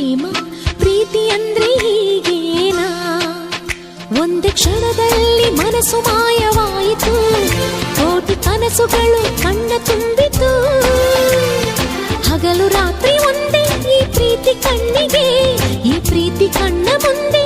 ಪ್ರೇಮ ಪ್ರೀತಿ ಅಂದ್ರೆ ಹೀಗೇನಾ? ಒಂದೇ ಕ್ಷಣದಲ್ಲಿ ಮನಸ್ಸು ಮಾಯವಾಯಿತು, ಕೋಟಿ ಕನಸುಗಳು ಕಣ್ಣ ತುಂಬಿತು. ಹಗಲು ರಾತ್ರಿ ಒಂದೇ ಈ ಪ್ರೀತಿ ಕಣ್ಣಿಗೆ, ಈ ಪ್ರೀತಿ ಕಣ್ಣ ಮುಂದೆ